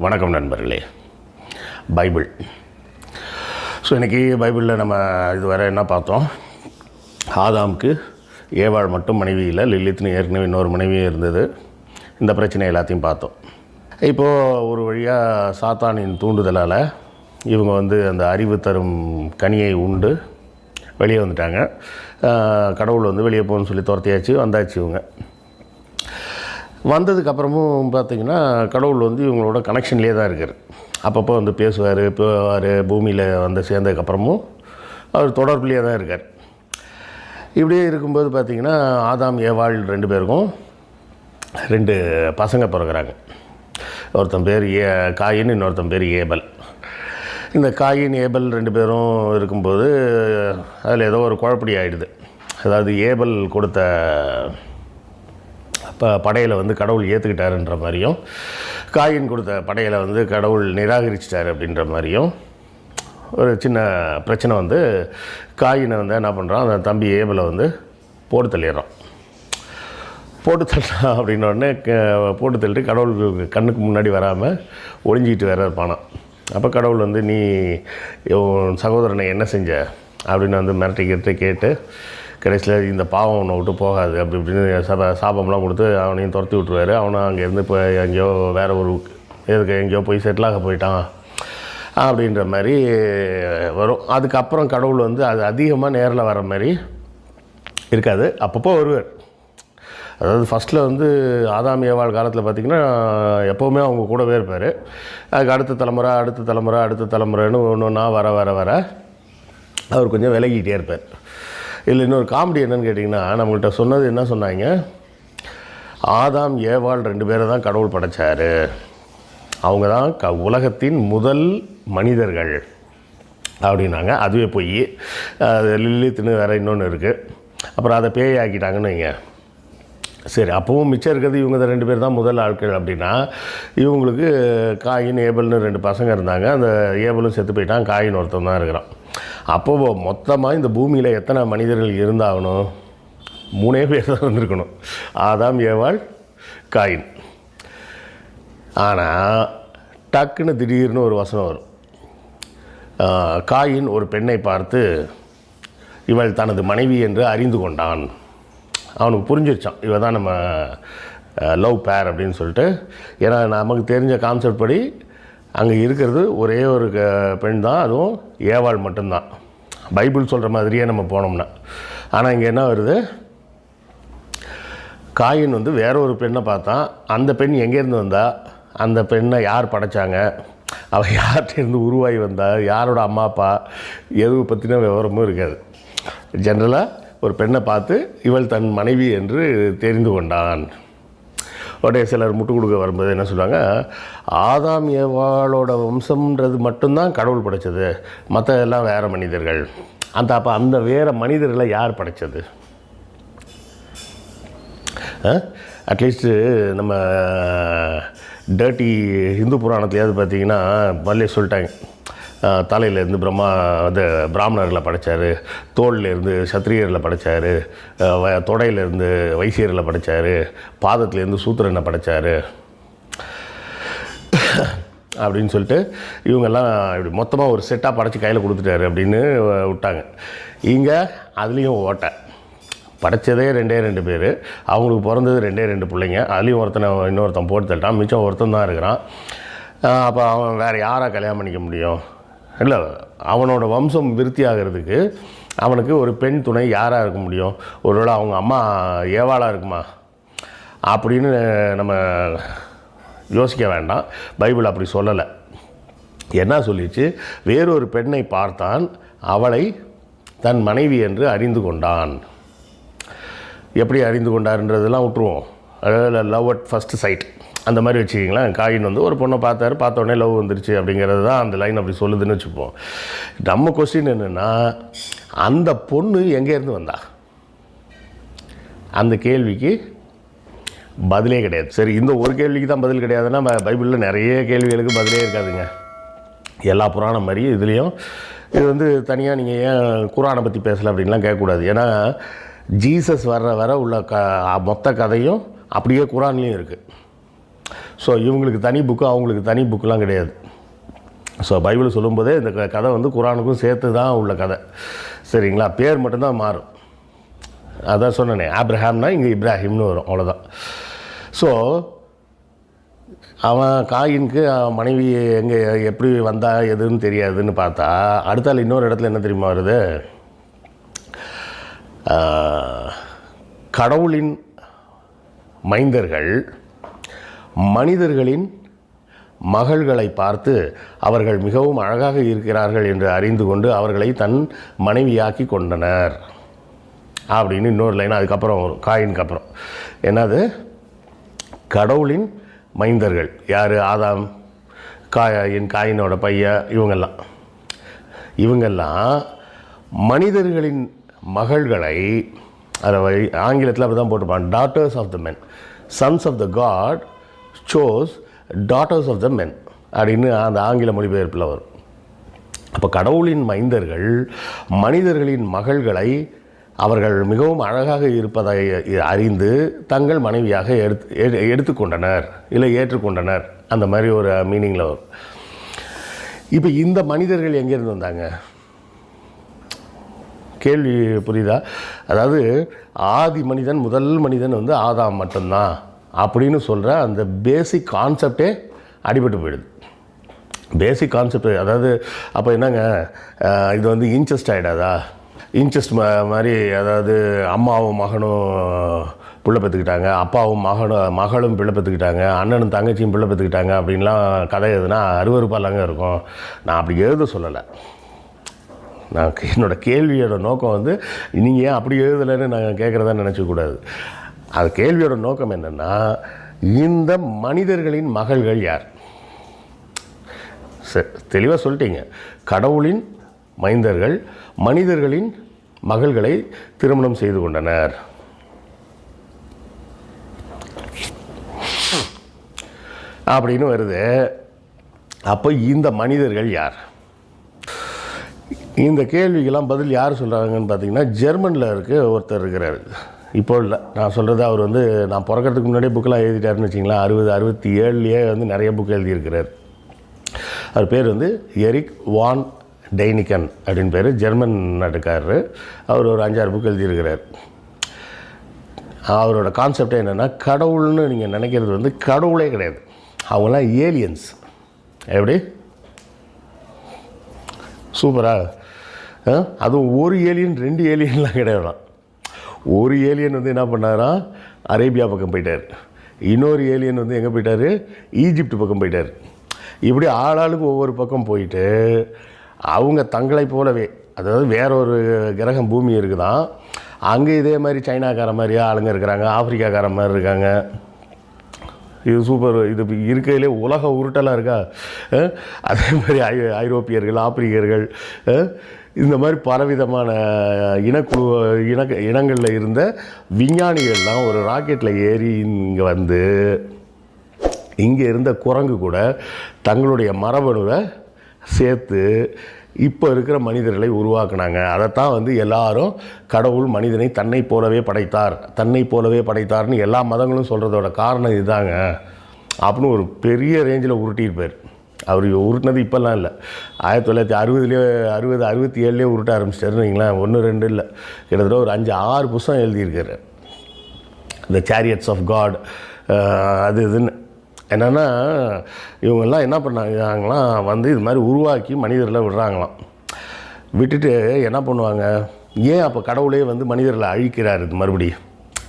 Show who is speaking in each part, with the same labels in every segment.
Speaker 1: வணக்கம் நண்பர்களே. Bible. So இன்றைக்கி பைபிளில் நம்ம இதுவரை என்ன பார்த்தோம்? ஆதாமுக்கு ஏவாள் மட்டும் மனைவி இல்லை, லில்லித்னு ஏற்கனவே இன்னொரு மனைவியும் இருந்தது. இந்த பிரச்சனை எல்லாத்தையும் பார்த்தோம். இப்போது ஒரு வழியாக சாத்தானின் தூண்டுதலால் இவங்க அந்த அறிவு தரும் கனியை உண்டு வெளியே வந்துட்டாங்க. கடவுள் வெளியே போகணும்னு சொல்லி துரத்தியாச்சு, வந்தாச்சு. இவங்க வந்ததுக்கப்புறமும் பார்த்திங்கன்னா கடவுள் இவங்களோட கனெக்ஷன்லேயே தான் இருக்கார். அப்பப்போ பேசுவார், போவார். பூமியில் சேர்ந்ததுக்கப்புறமும் அவர் தொடர்புலேயே தான் இருக்கார். இப்படியே இருக்கும்போது பார்த்திங்கன்னா ஆதாம் ஏவாள் 2 பேருக்கும் 2 பசங்க பிறகுறாங்க. ஒருத்தன் பேர் காயின், இன்னொருத்தன் பேர் ஏபல். இந்த காயின் ஏபல் 2 பேரும் இருக்கும்போது அதில் ஏதோ ஒரு குழப்படி ஆகிடுது. அதாவது ஏபல் கொடுத்த படையில் கடவுள் ஏற்றுக்கிட்டாருன்ற மாதிரியும், காயின் கொடுத்த படையில் கடவுள் நிராகரிச்சிட்டார் அப்படின்ற மாதிரியும் ஒரு சின்ன பிரச்சனை காயினை என்ன பண்ணுறான், அந்த தம்பி ஏபலை போட்டு தள்ளிடுறான். போட்டு தள்ளுறான் அப்படின்னோடனே போட்டு தள்ளிட்டு கடவுளுக்கு கண்ணுக்கு முன்னாடி வராமல் ஒளிஞ்சிக்கிட்டு வேற இருப்பானான். அப்போ கடவுள் நீ சகோதரனை என்ன செஞ்ச அப்படின்னு மிரட்டிக்கிட்டு கேட்டு கடைசியில் இந்த பாவம் அவனை விட்டு போகாது அப்படி இப்படின்னு சாபம்லாம் கொடுத்து அவனையும் துரத்தி விட்ருவார். அவனும் அங்கேருந்து இப்போ எங்கேயோ வேறு ஒரு எங்கேயோ போய் செட்டிலாக போயிட்டான் அப்படின்ற மாதிரி வரும். அதுக்கப்புறம் கடவுள் அது அதிகமாக நேரில் வர மாதிரி இருக்காது, அப்பப்போ வருவார். அதாவது ஃபஸ்ட்டில் ஆதாம் ஏவாள் காலத்தில் பார்த்திங்கன்னா எப்போவுமே அவங்க கூடவே இருப்பார். அதுக்கு அடுத்த தலைமுறைன்னு ஒன்று ஒன்றா வர அவர் கொஞ்சம் விலகிட்டே இருப்பார். இதில் இன்னொரு காமெடி என்னென்னு கேட்டிங்கன்னா, நம்மள்கிட்ட சொன்னது என்ன சொன்னாங்க, ஆதாம் ஏவாள் 2 பேரை தான் கடவுள் படைத்தார், அவங்க தான் உலகத்தின் முதல் மனிதர்கள் அப்படின்னாங்க. அதுவே போய் அது லில்லித்னு வேறு இன்னொன்று இருக்குது. அப்புறம் அதை பேய் ஆக்கிட்டாங்கன்னு வைங்க. சரி, அப்பவும் மிச்சம் இருக்கிறது இவங்க 2 பேர் தான் முதல் ஆட்கள் அப்படின்னா, இவங்களுக்கு காயின் ஏபல்னு 2 பசங்க இருந்தாங்க. அந்த ஏபலும் செத்து போயிட்டான், காயின் ஒருத்தன் தான் இருக்கிறான். அப்போது மொத்தமாக இந்த பூமியில் எத்தனை மனிதர்கள் இருந்தாகணும்? 3 பேர் தான் இருந்திருக்கணும், ஆதாம் ஏவாள் காயின். ஆனால் டக்குன்னு திடீர்னு ஒரு வசனம் வரும். காயின் ஒரு பெண்ணை பார்த்து இவள் தனது மனைவி என்று அறிந்து கொண்டான். அவனுக்கு புரிஞ்சிருச்சான், இவ தான் நம்ம லவ் பேர் அப்படின்னு சொல்லிட்டு. ஏன்னா நமக்கு தெரிஞ்ச கான்செப்ட் படி அங்கே இருக்கிறது ஒரே ஒரு பெண் தான், அதுவும் ஏவாள் மட்டும்தான், பைபிள் சொல்கிற மாதிரியே நம்ம போனோம்னா. ஆனால் இங்கே என்ன வருது, காயின் வேற ஒரு பெண்ணை பார்த்தான். அந்த பெண் எங்கேருந்து வந்தா, அந்த பெண்ணை யார் படைத்தாங்க, அவள் யார்கிட்டேருந்து உருவாகி வந்தா, யாரோட அம்மா அப்பா, எதுவும் பற்றின விவரமும் இருக்காது. ஜென்ரலாக ஒரு பெண்ணை பார்த்து இவள் தன் மனைவி என்று தெரிந்து கொண்டான். உடனே சிலர் முட்டு கொடுக்க வரும்போது என்ன சொல்லுவாங்க, ஆதாம் ஏவாளோட வம்சம்ன்றது மட்டும்தான் கடவுள் படைத்தது, மற்ற எல்லாம் வேறு மனிதர்கள். அப்போ அந்த வேறு மனிதர்களை யார் படைத்தது? அட்லீஸ்ட்டு நம்ம டர்ட்டி ஹிந்து புராணத்துலையாவது பார்த்திங்கன்னா மல்லே சொல்லிட்டாங்க, தலையிலேருந்து பிராமணர்களை படைத்தார், தோல்லேருந்து சத்திரியர்களை படைத்தார், தொடையிலேருந்து வைசியர்களை படைத்தார், பாதத்துலேருந்து சூத்திரனை படைத்தார் அப்படின்னு சொல்லிட்டு இவங்கெல்லாம் இப்படி மொத்தமாக ஒரு செட்டாக படைச்சி கையில் கொடுத்துட்டாரு அப்படின்னு விட்டாங்க. இங்கே அதுலேயும் ஓட்டை. படைத்ததே 2 பேர், அவங்களுக்கு பிறந்தது 2 பிள்ளைங்க. அதுலேயும் இன்னொருத்தன் போட்டு தள்ளிட்டான், மிச்சம் ஒருத்தன் தான் இருக்கிறான். அப்போ அவன் வேறு யாராக கல்யாணம் பண்ணிக்க முடியும்? இல்லை, அவனோட வம்சம் விருத்தி ஆகிறதுக்கு அவனுக்கு ஒரு பெண் துணை யாராக இருக்க முடியும்? ஒருவேளை அவங்க அம்மா ஏவாளாக இருக்குமா அப்படின்னு நம்ம யோசிக்க வேண்டாம். பைபிள் அப்படி சொல்லலை. என்ன சொல்லிச்சு, வேறொரு பெண்ணை பார்த்தான், அவளை தன் மனைவி என்று அறிந்து கொண்டான். எப்படி அறிந்து கொண்டாருன்றதெல்லாம் விட்டுருவோம். அதாவது லவ் அட் ஃபஸ்ட் சைட் அந்த மாதிரி வச்சுக்கிங்களேன். காயின் ஒரு பொண்ணை பார்த்தாரு, பார்த்தோடனே லவ் வந்துருச்சு அப்படிங்கிறது தான் அந்த லைன் அப்படி சொல்லுதுன்னு வச்சுப்போம். நம்ம கொஸ்டின் என்னென்னா, அந்த பொண்ணு எங்கேருந்து வந்தா? அந்த கேள்விக்கு பதிலே கிடையாது. சரி, இந்த ஒரு கேள்விக்கு தான் பதில் கிடையாதுன்னா பைபிளில் நிறைய கேள்விகளுக்கு பதிலே இருக்காதுங்க. எல்லா புராணம் மாதிரி இதுலேயும் இது தனியாக நீங்கள் ஏன் குரானை பற்றி பேசலை அப்படின்லாம் கேட்கக்கூடாது. ஏன்னா ஜீசஸ் வர உள்ள மொத்த கதையும் அப்படியே குரான்லேயும் இருக்குது. ஸோ இவங்களுக்கு தனி புக்கு, அவங்களுக்கு தனி புக்கெலாம் கிடையாது. ஸோ பைபிள் சொல்லும்போதே இந்த கதை வந்து குரானுக்கும் சேர்த்து தான் உள்ள கதை, சரிங்களா? பேர் மட்டும்தான் மாறும். அதான் சொன்னேனே, ஆப்ரஹாம்னா இங்கே இப்ராஹிம்னு வரும், அவ்வளோதான். ஸோ அவன் காயினுக்கு மனைவி எங்கே எப்படி வந்தா எதுன்னு தெரியாதுன்னு பார்த்தா, அடுத்தால் இன்னொரு இடத்துல என்ன தெரியுமா வருது, கடவுளின் மைந்தர்கள் மனிதர்களின் மகள்களை பார்த்து அவர்கள் மிகவும் அழகாக இருக்கிறார்கள் என்று அறிந்து கொண்டு அவர்களை தன் மனைவியாக்கி கொண்டனர் அப்படின்னு இன்னொரு லைன் அதுக்கப்புறம் வரும். காயினுக்கு அப்புறம் என்னது, கடவுளின் மைந்தர்கள் யார், ஆதாம், காயினோட பையன், இவங்கெல்லாம் மனிதர்களின் மகள்களை, அதை ஆங்கிலத்தில் அப்படி தான் போட்டிருப்பான், daughters of the men, sons of the god so daughters of the men அப்படின்னு அந்த ஆங்கில மொழிபெயர்ப்பில் வரும். அப்போ கடவுளின் மைந்தர்கள் மனிதர்களின் மகள்களை அவர்கள் மிகவும் அழகாக இருப்பதை அறிந்து தங்கள் மனைவியாக எடுத்துக்கொண்டனர், இல்லை ஏற்றுக்கொண்டனர், அந்த மாதிரி ஒரு மீனிங்கில் வரும். இப்போ இந்த மனிதர்கள் எங்கேருந்து வந்தாங்க? கேள்வி புரியுதா? அதாவது ஆதி மனிதன், முதல் மனிதன் வந்து ஆதாம் மட்டும்தான் அப்படின்னு சொல்கிற அந்த பேசிக் கான்செப்டே அடிபட்டு போயிடுது. பேசிக் கான்செப்ட் அதாவது அப்போ என்னங்க, இது வந்து இன்செஸ்ட் ஆகிடாதா? இன்செஸ்ட் மாதிரி, அதாவது அம்மாவும் மகனும் பிள்ளை பெற்றுக்கிட்டாங்க, அப்பாவும் மகளும் பிள்ளை பெற்றுக்கிட்டாங்க, அண்ணனும் தங்கச்சியும் பிள்ளை பெற்றுக்கிட்டாங்க அப்படின்லாம் கதை எதுனா அருவருப்பாலாங்க இருக்கும். நான் அப்படி எழுத சொல்லலை. நான் என்னோடய கேள்வியோட நோக்கம் வந்து நீங்கள் ஏன் அப்படி எழுதலைன்னு நான் கேட்குறதா நினச்சக்கூடாது. அது கேள்வியோட நோக்கம் என்னென்னா, இந்த மனிதர்களின் மகள்கள் யார்? தெளிவாக சொல்லிட்டீங்க. கடவுளின் மைந்தர்கள் மனிதர்களின் மகள்களை திருமணம் செய்து கொண்டனர். அப்படின்னு வருது. அப்போ இந்த மனிதர்கள் யார்? இந்த கேள்விக்கெல்லாம் பதில் யார் சொல்கிறாங்கன்னு பார்த்தீங்கன்னா, ஜெர்மனில் ஒருத்தர் இருக்கிறார். இப்போ இல்லை, நான் சொல்கிறது, அவர் வந்து நான் பிறக்கிறதுக்கு முன்னாடியே புக்கெலாம் எழுதிட்டாருன்னு வச்சிங்களேன். 67 வந்து நிறைய புக் எழுதியிருக்கிறார். அவர் பேர் வந்து எரிக் வான் டெய்னிக்கன் அப்படின்னு பேர், ஜெர்மன் நாட்டுக்காரர். அவர் ஒரு 5-6 புக் எழுதியிருக்கிறார். அவரோட கான்செப்டே என்னென்னா, கடவுள்னு நீங்கள் நினைக்கிறது வந்து கடவுளே கிடையாது, அவங்களாம் ஏலியன்ஸ். எப்படி சூப்பரா? அதுவும் ஒரு ஏலியன் 2 ஏலியன்லாம் கிடையாதான். ஒரு ஏலியன் வந்து என்ன பண்ணாரா, அரேபியா பக்கம் போயிட்டார். இன்னொரு ஏலியன் வந்து எங்கே போயிட்டார், ஈஜிப்ட் பக்கம் போயிட்டார். இப்படி ஆளாளுக்கு ஒவ்வொரு பக்கம் போயிட்டு அவங்க தங்களை போலவே, அதாவது வேற ஒரு கிரகம் பூமி இருக்குதான், அங்கே இதே மாதிரி சைனாக்கார மாதிரியா ஆளுங்க இருக்கிறாங்க, ஆப்பிரிக்காக்கார மாதிரி இருக்காங்க. இது சூப்பர். இது இருக்கையிலே உலக உருட்டலாக இருக்கா? அதே மாதிரி ஐரோப்பியர்கள், ஆப்பிரிக்கர்கள், இந்த மாதிரி பலவிதமான இனங்களில் இருந்த விஞ்ஞானிகள்லாம் ஒரு ராக்கெட்டில் ஏறி இங்கே வந்து இங்கே இருந்த குரங்கு கூட தங்களுடைய மரபணுவை சேர்த்து இப்போ இருக்கிற மனிதர்களை உருவாக்குனாங்க. அதைத்தான் வந்து எல்லாரும் கடவுள் மனிதனை தன்னை போலவே படைத்தார்னு எல்லா மதங்களும் சொல்கிறதோட காரணம் இதுதாங்க அப்படின்னு ஒரு பெரிய ரேஞ்சில் உருட்டியிருப்பார். அவர் உருட்டினது இப்போல்லாம் இல்லை, 1967 உருட்ட ஆரம்பிச்சிட்டாருன்னு வைங்களேன். 1-2 இல்லை, கிட்டத்தட்ட ஒரு 5-6 புத்தகம் எழுதியிருக்காரு. த சேரியட்ஸ் ஆஃப் காட், அது இதுன்னு. என்னென்னா இவங்கெல்லாம் என்ன பண்ணாங்களாம், வந்து இது மாதிரி உருவாக்கி மனிதர்களை விடுறாங்களாம். விட்டுட்டு என்ன பண்ணுவாங்க, ஏன் அப்போ கடவுளே வந்து மனிதர்களை அழிக்கிறார்? இது மறுபடியும்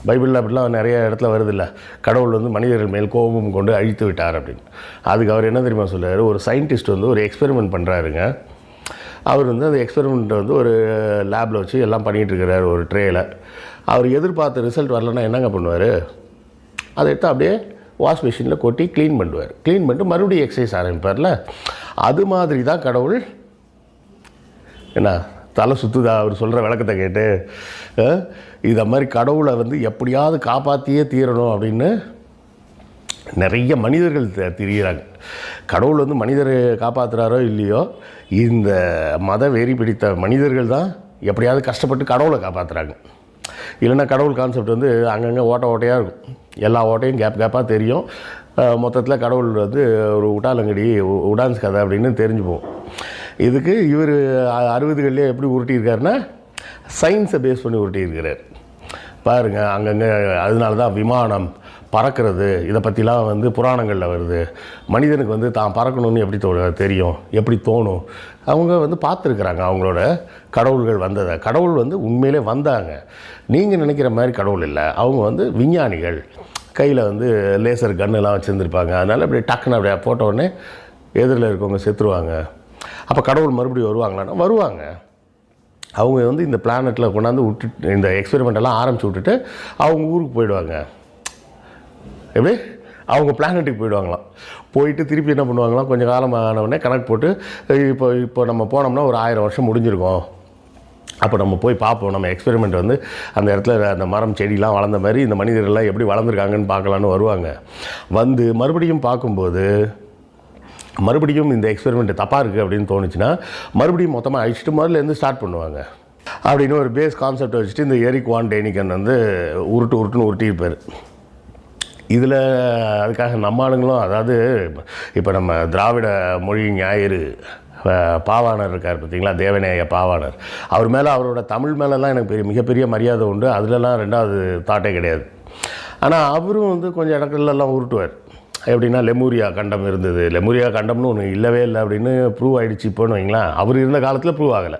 Speaker 1: பைபிளில் அப்படிலாம் நிறைய இடத்துல வருதில்ல, கடவுள் வந்து மனிதர்கள் மேல் கோபம் கொண்டு அழித்து விட்டார் அப்படின்னு. அதுக்கு அவர் என்ன தெரியுமா சொல்கிறார், ஒரு சயின்டிஸ்ட் வந்து ஒரு எக்ஸ்பெரிமெண்ட் பண்ணுறாருங்க. அவர் வந்து அந்த எக்ஸ்பெரிமெண்ட்டை வந்து ஒரு லேபில் வச்சு எல்லாம் பண்ணிகிட்டு இருக்கிறார், ஒரு ட்ரேயில். அவர் எதிர்பார்த்த ரிசல்ட் வரலன்னா என்னங்க பண்ணுவார், அதை எடுத்து அப்படியே வாஷ் மிஷினில் கொட்டி க்ளீன் பண்ணுவார். க்ளீன் பண்ணிட்டு மறுபடியும் எக்ஸசைஸ் ஆரம்பிப்பார்ல. அது மாதிரி தான் கடவுள். என்ன தலை சுற்றுதா அவர் சொல்கிற விளக்கத்தை கேட்டு? இதை மாதிரி கடவுளை வந்து எப்படியாவது காப்பாற்றியே தீரணும் அப்படின்னு நிறைய மனிதர்கள் திரிகிறாங்க. கடவுள் வந்து மனிதரை காப்பாற்றுறாரோ இல்லையோ, இந்த மத வெறி பிடித்த மனிதர்கள் தான் எப்படியாவது கஷ்டப்பட்டு கடவுளை காப்பாற்றுறாங்க. இல்லைன்னா கடவுள் கான்செப்ட் வந்து அங்கங்கே ஓட்டையாக இருக்கும், எல்லா ஓட்டையும் கேப்பாக தெரியும். மொத்தத்தில் கடவுள் வந்து ஒரு உடாலங்கடி உடான்ஸ் கதை அப்படின்னு தெரிஞ்சு போகும். இதுக்கு இவர் 60களிலே எப்படி உருட்டியிருக்காருன்னா சயின்ஸை பேஸ் பண்ணி உருட்டியிருக்கிறார் பாருங்கள். அங்கங்கே அதனால தான் விமானம் பறக்கிறது இதை பற்றிலாம் வந்து புராணங்களில் வருது. மனிதனுக்கு வந்து தான் பறக்கணும்னு எப்படி தெரியும், எப்படி தோணும். அவங்க வந்து பார்த்துருக்குறாங்க அவங்களோட கடவுள்கள் வந்ததை. கடவுள் வந்து உண்மையிலே வந்தாங்க. நீங்கள் நினைக்கிற மாதிரி கடவுள் இல்லை. அவங்க வந்து விஞ்ஞானிகள், கையில் வந்து லேசர் கன்னெலாம் வச்சுருந்துருப்பாங்க. அதனால் இப்படி டக்குன்னு அப்படியே போட்ட உடனே எதிரில் இருக்கவங்க செத்துருவாங்க. அப்போ கடவுள் மறுபடியும் வருவாங்களான்னா வருவாங்க. அவங்க வந்து இந்த பிளானெட்டில் கொண்டாந்து விட்டுட்டு இந்த எக்ஸ்பெரிமெண்ட்டெல்லாம் ஆரம்பித்து விட்டுட்டு அவங்க ஊருக்கு போயிடுவாங்க. எப்படி அவங்க பிளானெட்டுக்கு போயிடுவாங்களாம். போயிட்டு திருப்பி என்ன பண்ணுவாங்களாம், கொஞ்சம் காலம் ஆனவுடனே கணக்கு போட்டு இப்போ நம்ம போனோம்னா ஒரு 1000 வருஷம் முடிஞ்சிருக்கோம், அப்போ நம்ம போய் பார்ப்போம், நம்ம எக்ஸ்பெரிமெண்ட் வந்து அந்த இடத்துல அந்த மரம் செடிலாம் வளர்ந்த மாதிரி இந்த மனிதர்கள்லாம் எப்படி வளர்ந்துருக்காங்கன்னு பார்க்கலான்னு வருவாங்க. வந்து மறுபடியும் பார்க்கும்போது மறுபடியும் இந்த எக்ஸ்பெரிமெண்ட் தப்பாக இருக்குது அப்படின்னு தோணுச்சுன்னா மறுபடியும் மொத்தமாக அழிச்சிட்டு முதல்லேருந்து ஸ்டார்ட் பண்ணுவாங்க. அப்படின்னு ஒரு பேஸ் கான்செப்டை வச்சுட்டு இந்த எரிக் வான் டேனிகன் வந்து உருட்டுன்னு உருட்டியிருப்பார். இதில் அதுக்காக நம்ம ஆளுங்களும், அதாவது இப்போ நம்ம திராவிட மொழி ஞாயிறு பாவாணர் இருக்கார் பார்த்தீங்களா, தேவநேய பாவாணர், அவர் மேலே அவரோட தமிழ் மேலெலாம் எனக்கு மிகப்பெரிய மரியாதை உண்டு. அதிலலாம் ரெண்டாவது தாட்டே கிடையாது. ஆனால் அவரும் வந்து கொஞ்சம் இடங்கள்லாம் உருட்டுவார். எப்படின்னா லெமூரியா கண்டம் இருந்தது, லெமூரியா கண்டம்னு ஒன்று இல்லவே இல்லை அப்படின்னு ப்ரூவ் ஆகிடுச்சு இப்போன்னு வைங்களேன். அவர் இருந்த காலத்தில் ப்ரூவ் ஆகலை.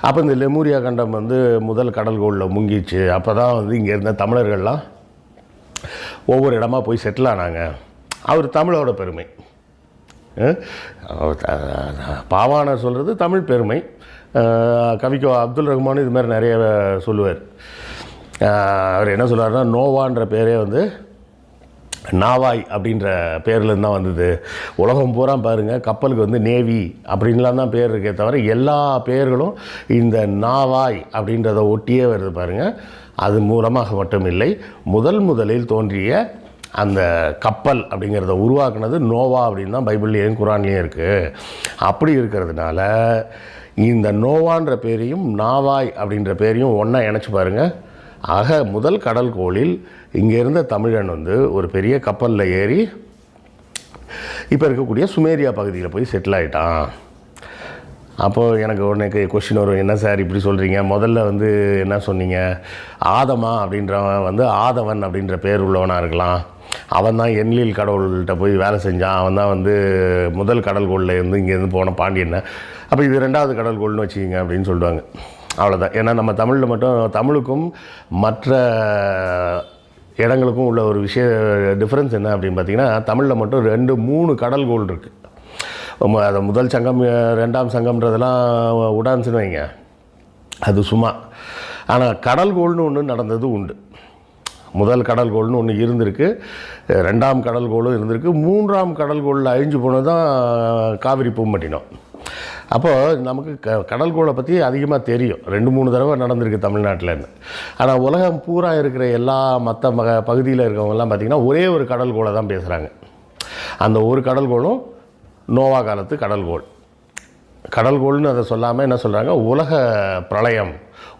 Speaker 1: அப்போ இந்த லெமூரியா கண்டம் வந்து முதல் கடல்கோளில் முங்கிச்சு. அப்போ தான் வந்து இங்கே இருந்த தமிழர்கள்லாம் ஒவ்வொரு இடமா போய் செட்டில் ஆனாங்க. அவர் தமிழோட பெருமை. பாவாணர் சொல்கிறது தமிழ் பெருமை. கவிக்கோ அப்துல் ரஹ்மான் இது மாதிரி நிறைய சொல்லுவார். அவர் என்ன சொல்லுவார்னா, நோவான்ற பேரே வந்து நாவாய் அப்படின்ற பேர்லேருந்து தான் வந்தது. உலகம் பூரா பாருங்கள், கப்பலுக்கு வந்து நேவி அப்படின்லாம் தான் பேர் இருக்கே தவிர எல்லா பேர்களும் இந்த நாவாய் அப்படின்றத ஒட்டியே வருது பாருங்கள். அது மூலமாக மட்டும் இல்லை, முதலில் தோன்றிய அந்த கப்பல் அப்படிங்கிறத உருவாக்குனது நோவா அப்படின்னு தான் பைபிள்லேயும் குரான்லேயும் இருக்குது. அப்படி இருக்கிறதுனால இந்த நோவான்ற பேரையும் நாவாய் அப்படின்ற பேரையும் ஒன்றா இணைச்சி பாருங்கள். ஆக முதல் கடல்கோளில் இங்கே இருந்த தமிழன் வந்து ஒரு பெரிய கப்பலில் ஏறி இப்போ இருக்கக்கூடிய சுமேரியா பகுதியில் போய் செட்டில் ஆகிட்டான். அப்போது எனக்கு உடனே கொஸ்டின் வரும், என்ன சார் இப்படி சொல்கிறீங்க, முதல்ல வந்து என்ன சொன்னீங்க, ஆதமா அப்படின்றவன் வந்து ஆதவன் அப்படின்ற பேர் உள்ளவனாக இருக்கலாம், அவன் தான் எண்ணில் கடவுள்கிட்ட போய் வேலை செஞ்சான், அவன் தான் வந்து முதல் கடல்கோளில் இருந்து இங்கேருந்து போன பாண்டியனை, அப்போ இது ரெண்டாவது கடல்கோள்னு வச்சுக்கிங்க அப்படின்னு சொல்லுவாங்க. அவ்வளோதான். ஏன்னா நம்ம தமிழில் மட்டும், தமிழுக்கும் மற்ற இடங்களுக்கும் உள்ள ஒரு டிஃப்ரென்ஸ் என்ன அப்படின்னு பார்த்திங்கன்னா, தமிழில் மட்டும் 2-3 கடல்கோள் இருக்குது. அதை முதல் சங்கம் 2ஆம் சங்கம்ன்றதெல்லாம் உடான்ஸுன்னு வைங்க, அது சும்மா. ஆனால் கடல்கோள்னு ஒன்று நடந்தது உண்டு. முதல் கடல்கோள்னு ஒன்று இருந்திருக்கு, 2ஆம் கடல்கோளும் இருந்திருக்கு, 3ஆம் கடல்கோளில் அழிஞ்சு போனது தான் காவிரி பூம்பட்டினம். அப்போது நமக்கு கடல்கோளை பற்றி அதிகமாக தெரியும், 2-3 தடவை நடந்திருக்கு தமிழ்நாட்டில்னு. ஆனால் உலகம் பூரா இருக்கிற எல்லா மற்ற பகுதியில் இருக்கவங்கெல்லாம் பார்த்திங்கன்னா ஒரே ஒரு கடல்கோளை தான் பேசுகிறாங்க. அந்த ஒரு கடல்கோளும் நோவா காலத்து கடல்கோள்னு அதை சொல்லாமல் என்ன சொல்கிறாங்க, உலக பிரளயம்,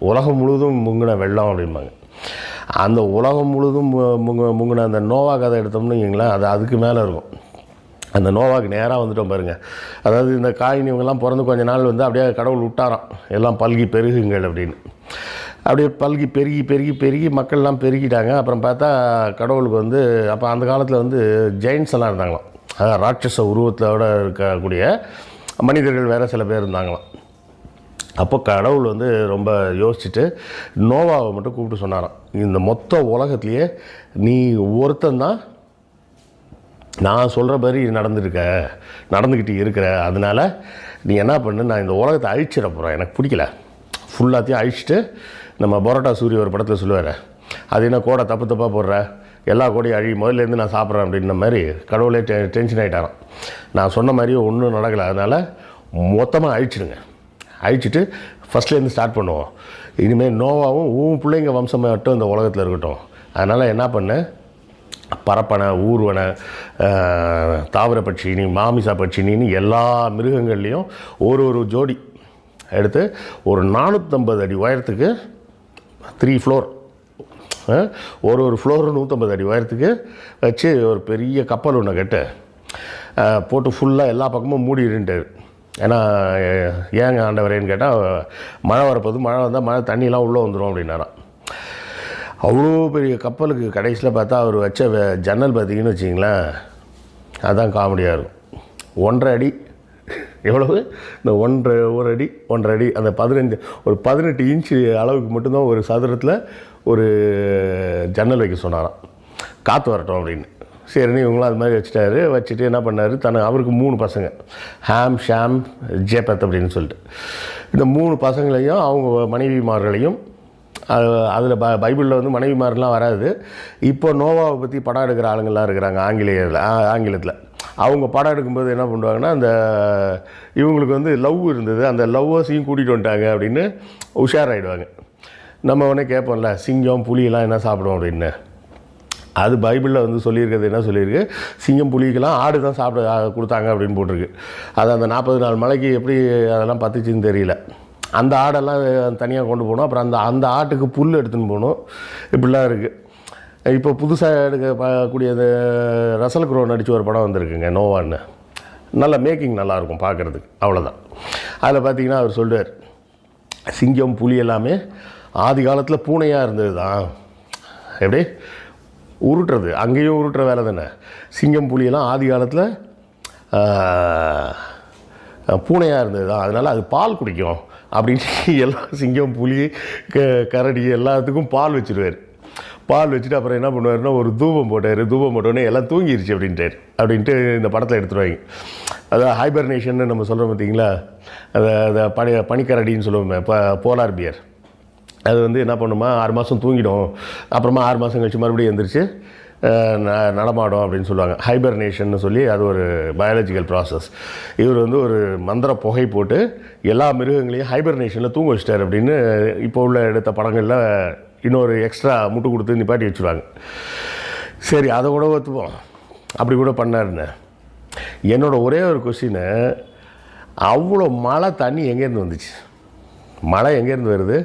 Speaker 1: உலகம் முழுதும் முங்கின வெள்ளம் அப்படிம்பாங்க. அந்த உலகம் முழுதும் முங்கின அந்த நோவா கதை எடுத்தோம்னு வைங்களேன், அது அதுக்கு மேலே இருக்கும். அந்த நோவாக்கு நேராக வந்துட்டோம் பாருங்கள். அதாவது இந்த காயின் இவங்கெல்லாம் பிறந்து கொஞ்ச நாள் வந்து அப்படியே கடவுள் விட்டாராம், எல்லாம் பல்கி பெருகுங்கள் அப்படின்னு. அப்படியே பல்கி பெருகி மக்கள்லாம் பெருகிட்டாங்க. அப்புறம் பார்த்தா கடவுளுக்கு வந்து அப்போ அந்த காலத்தில் வந்து ஜெயின்ஸ் எல்லாம் இருந்தாங்களாம், அதாவது ராட்சச உருவத்தோடு இருக்கக்கூடிய மனிதர்கள் வேறு சில பேர் இருந்தாங்களாம். அப்போ கடவுள் வந்து ரொம்ப யோசிச்சுட்டு நோவாவை மட்டும் கூப்பிட்டு சொன்னாராம், இந்த மொத்த உலகத்துலேயே நீ ஒருத்தந்தான் நான் சொல்கிற மாதிரி நடந்துக்கிட்டு இருக்கிற, அதனால் நீ என்ன பண்ணு, நான் இந்த உலகத்தை அழிச்சிட போகிறேன், எனக்கு பிடிக்கல, ஃபுல்லாத்தையும் அழிச்சிட்டு, நம்ம பரோட்டா சூரிய ஒரு படத்தில் சொல்லுவார், அது என்ன கோடை தப்பாக போடுற, எல்லா கோடையும் அழி, முதல்லேருந்து நான் சாப்பிட்றேன் அப்படின்ற மாதிரி கடவுளே டென்ஷன் ஆகிட்டாராம். நான் சொன்ன மாதிரியே ஒன்றும் நடக்கலை, அதனால் மொத்தமாக அழிச்சிட்டு ஃபஸ்ட்லேருந்து ஸ்டார்ட் பண்ணுவோம். இனிமேல் நோவாவும் உன் பிள்ளைங்க வம்சம் மட்டும் இந்த உலகத்தில் இருக்கட்டும். அதனால் என்ன பண்ணு, பரப்பனை, ஊர்வனை, தாவர பட்சினி, மாமிசா பட்சினின்னு எல்லா மிருகங்கள்லேயும் ஒரு ஜோடி எடுத்து ஒரு 450 அடி உயரத்துக்கு 3 ஃப்ளோர் ஒரு ஃப்ளோரு 150 அடி உயரத்துக்கு வச்சு ஒரு பெரிய கப்பல் ஒன்று கட்டு போட்டு ஃபுல்லாக எல்லா பக்கமும் மூடிடுன்ட்டார். ஏன்னா ஏங்க ஆண்டவரேன்னு கேட்டால் மழை வரப்போது, மழை வந்தால் மழை தண்ணியெலாம் உள்ளே வந்துடும் அப்படின்னாராம். அவ்வளோ பெரிய கப்பலுக்கு கடைசியில் பார்த்தா அவர் வச்ச ஜன்னல் பார்த்தீங்கன்னு வச்சிங்களேன், அதுதான் காமெடியாக இருக்கும். 1.5 அடி, எவ்வளவு இந்த 1 அடி 1.5 அடி, அந்த 18 இன்ச்சு அளவுக்கு மட்டும்தான் ஒரு சதுரத்தில் ஒரு ஜன்னல் வைக்க சொன்னாராம், காற்று வரட்டும் அப்படின்னு. சரின்னு இவங்களும் அது மாதிரி வச்சுட்டு என்ன பண்ணார், அவருக்கு 3 பசங்க, ஹாம், ஷாம், ஜேபத் அப்படின்னு சொல்லிட்டு, இந்த 3 பசங்களையும் அவங்க மனைவிமார்களையும், அதில் பைபிளில் வந்து மனைவிமாரெலாம் வராது. இப்போ நோவாவை பற்றி படம் எடுக்கிற ஆளுங்கள்லாம் இருக்கிறாங்க ஆங்கிலத்தில். அவங்க படம் எடுக்கும்போது என்ன பண்ணுவாங்கன்னா, அந்த இவங்களுக்கு வந்து லவ் இருந்தது, அந்த லவ்வர்ஸையும் கூட்டிகிட்டு வந்துட்டாங்க அப்படின்னு உஷாராயிடுவாங்க. நம்ம உடனே கேட்போம்ல, சிங்கம் புலியெல்லாம் என்ன சாப்பிடும் அப்படின்னு. அது பைபிளில் வந்து சொல்லியிருக்கிறது என்ன சொல்லியிருக்கு, சிங்கம் புலிக்கெல்லாம் ஆடு தான் சாப்பிட கொடுத்தாங்க அப்படின்னு போட்டிருக்கு. அது அந்த 40 நாள் மலைக்கு எப்படி அதெல்லாம் பத்துச்சுன்னு தெரியல. அந்த ஆடெல்லாம் தனியாக கொண்டு போகணும், அப்புறம் அந்த ஆட்டுக்கு புல் எடுத்துன்னு போகணும், இப்படிலாம் இருக்குது. இப்போ புதுசாக எடுக்கக்கூடிய அந்த ரசல் குரோ நடித்து ஒரு படம் வந்திருக்குங்க, நோவான்னு. நல்ல மேக்கிங் நல்லாயிருக்கும் பார்க்குறதுக்கு, அவ்வளோதான். அதில் பார்த்தீங்கன்னா அவர் சொல்லுவார், சிங்கம் புலி எல்லாமே ஆதி காலத்தில் பூனையாக இருந்தது தான். எப்படி உருட்டுறது, அங்கேயும் உருட்டுற வேலை தானே. சிங்கம் புலியெல்லாம் ஆதி காலத்தில் பூனையாக இருந்தது தான், அதனால் அது பால் குடிக்கும் அப்படின்னு எல்லாம் சிங்கம் புலி கரடி எல்லாத்துக்கும் பால் வச்சுருவார். பால் வச்சுட்டு அப்புறம் என்ன பண்ணுவார்னா, ஒரு தூபம் போட்டோடனே எல்லாம் தூங்கிருச்சு அப்படின்ட்டு இந்த படத்தில் எடுத்துருவாங்க. அதாவது ஹைபர்னேஷன் நம்ம சொல்கிறோம் பார்த்தீங்களா, அதை பனிக்கரடின்னு சொல்லுவோமே, போலார் பியர். அது வந்து என்ன பண்ணுமா, 6 மாதம் தூங்கிடும், அப்புறமா 6 மாதம் கழிச்சு மறுபடியும் எழுந்திரிச்சு நடமாடும் அப்படின்னு சொல்லுவாங்க. ஹைபர்னேஷன் சொல்லி அது ஒரு பயாலஜிக்கல் ப்ராசஸ். இவர் வந்து ஒரு மந்திர புகை போட்டு எல்லா மிருகங்களையும் ஹைபர்னேஷனில் தூங்க வச்சிட்டார் அப்படின்னு இப்போ உள்ள எடுத்த படங்களில் இன்னொரு எக்ஸ்ட்ரா முட்டு கொடுத்து நிப்பாட்டி வச்சுருவாங்க. சரி, அதை கூட ஒத்துப்போம், அப்படி கூட பண்ணாருன்னு. என்னோடய ஒரே ஒரு கொஸ்டின், அவ்வளோ மழை தண்ணி எங்கேருந்து வந்துச்சு? மழை எங்கேருந்து வருது?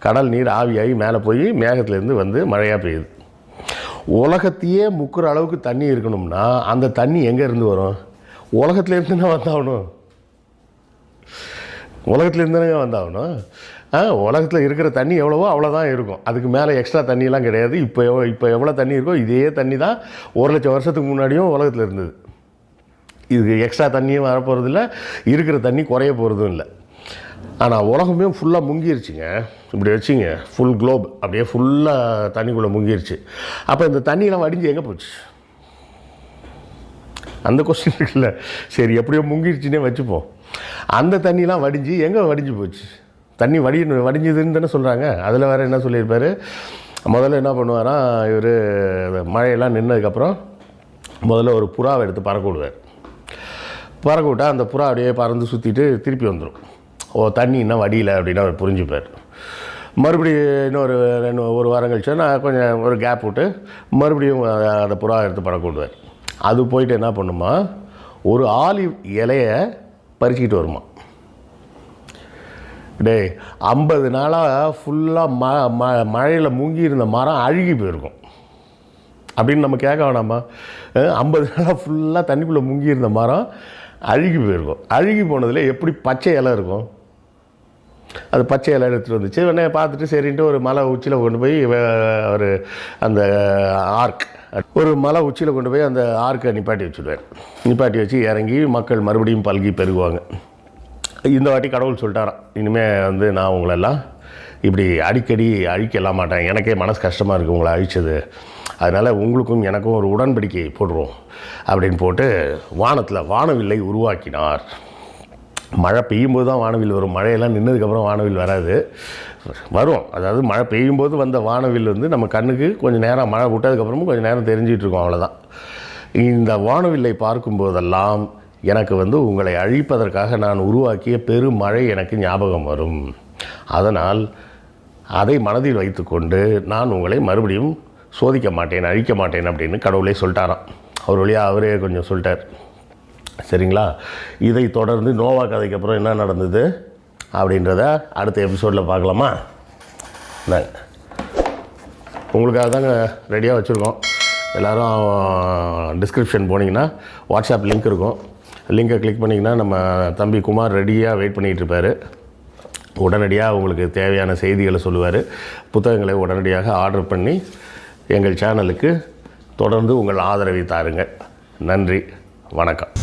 Speaker 1: கடல் நீர் ஆவியாகி மேலே போய் மேகத்துலேருந்து வந்து மழையாக பெய்யுது. உலகத்தையே முக்குற அளவுக்கு தண்ணி இருக்கணும்னா அந்த தண்ணி எங்கேருந்து வரும்? உலகத்துலேருந்து வந்தாகணும். உலகத்துலேருந்து வந்தாகணும். உலகத்தில் இருக்கிற தண்ணி எவ்வளவோ அவ்வளோதான் இருக்கும், அதுக்கு மேலே எக்ஸ்ட்ரா தண்ணியெலாம் கிடையாது. இப்போ எவ்வளோ தண்ணி இருக்கோ இதே தண்ணி தான் 1,00,000 வருஷத்துக்கு முன்னாடியும் உலகத்தில் இருந்தது. இது எக்ஸ்ட்ரா தண்ணியும் வரப்போகிறதில்ல, இருக்கிற தண்ணி குறைய போகிறதும் இல்லை. ஆனால் உலகமே ஃபுல்லாக முங்கிருச்சுங்க. இப்படி வச்சுங்க, ஃபுல் குளோப் அப்படியே ஃபுல்லாக தண்ணிக்குள்ளே முங்கிருச்சு. அப்போ இந்த தண்ணியெலாம் வடிஞ்சு எங்கே போச்சு? அந்த கொஸ்டின் இருக்குல்ல. சரி, எப்படியோ முங்கிருச்சுன்னே வச்சுப்போம். அந்த தண்ணியெலாம் வடிஞ்சு எங்கே வடிஞ்சு போச்சு? தண்ணி வடிஞ்சதுன்னு தானே சொல்கிறாங்க. அதில் வேறு என்ன சொல்லியிருப்பார், முதல்ல என்ன பண்ணுவாராம் இவர், மழையெல்லாம் நின்னதுக்கப்புறம் முதல்ல ஒரு புறாவை எடுத்து பறக்க விடுவார். பறக்க விட்டால் அந்த புறா அப்படியே பறந்து சுற்றிட்டு திருப்பி வந்துடும். தண்ணி இன்னும் வடியலை அப்படின்னு அவர் புரிஞ்சுப்பார். மறுபடியும் ஒரு வாரம் கழிச்சு நான் கொஞ்சம் ஒரு கேப் விட்டு மறுபடியும் அந்த புறா எடுத்து பறக்க விடுவார். அது போயிட்டு என்ன பண்ணுமா, ஒரு ஆலிவ் இலையை பறிச்சிக்கிட்டு வருமா. 50 நாளாக ஃபுல்லாக மழையில் முங்கி இருந்த மரம் அழுகி போயிருக்கும் அப்படின்னு நம்ம கேட்க வேணாமா? 50 நாளாக ஃபுல்லாக தண்ணிக்குள்ளே முங்கி இருந்த மரம் அழுகி போயிருக்கும். அழுகி போனதில் எப்படி பச்சை இலை இருக்கும்? அது பச்சை இலை எடுத்துகிட்டு வந்துச்சு. உடனே பார்த்துட்டு சரின்ட்டு ஒரு மலை உச்சியில் கொண்டு போய் ஒரு அந்த ஒரு மலை உச்சியில் கொண்டு போய் அந்த ஆர்க்கை நிப்பாட்டி வச்சுடுவார். நிப்பாட்டி வச்சு இறங்கி மக்கள் மறுபடியும் பல்கி பெருகுவாங்க. இந்த வாட்டி கடவுள் சொல்லிட்டாராம், இனிமேல் வந்து நான் உங்களெல்லாம் இப்படி அடிக்கடி அழிக்கலாம் மாட்டேன், எனக்கே மனசு கஷ்டமாக இருக்குது உங்களை அழிச்சது, அதனால் உங்களுக்கும் எனக்கும் ஒரு உடன்படிக்கை போடுறோம் அப்படின்னு போட்டு வானத்தில் வானவில்லை உருவாக்கினார். மழை பெய்யும்போது தான் வானவில் வரும், மழையெல்லாம் நின்னதுக்கப்புறம் வானவில் வராது, வரும். அதாவது மழை பெய்யும்போது வந்த வானவில் வந்து நம்ம கண்ணுக்கு கொஞ்சம் நேரம் மழை விட்டதுக்கப்புறமும் கொஞ்சம் நேரம் தெரிஞ்சிகிட்ருக்கோம், அவ்வளோதான். இந்த வானவில்லை பார்க்கும்போதெல்லாம் எனக்கு வந்து உங்களை அழிப்பதற்காக நான் உருவாக்கிய பெருமழை எனக்கு ஞாபகம் வரும். அதனால் அதை மனதில் வைத்துக்கொண்டு நான் உங்களை மறுபடியும் சோதிக்க மாட்டேன், அழிக்க மாட்டேன் அப்படின்னு கடவுளே சொல்லிட்டாராம். அவர் வழியாக அவரே கொஞ்சம் சொல்லிட்டார். சரிங்களா? இதை தொடர்ந்து நோவா கதைக்கு அப்புறம் என்ன நடந்தது அப்படின்றத அடுத்த எபிசோடில் பார்க்கலாமா? உங்களுக்காக தாங்க ரெடியாக வச்சுருக்கோம். எல்லோரும் டிஸ்கிரிப்ஷன் போனீங்கன்னா வாட்ஸ்அப் லிங்க் இருக்கும். லிங்கை கிளிக் பண்ணிங்கன்னா நம்ம தம்பி குமார் ரெடியாக வெயிட் பண்ணிகிட்ருப்பார். உடனடியாக உங்களுக்கு தேவையான செய்திகளை சொல்லுவார். புத்தகங்களை உடனடியாக ஆர்டர் பண்ணி எங்கள் சேனலுக்கு தொடர்ந்து உங்கள் ஆதரவை தாருங்கள். நன்றி, வணக்கம்.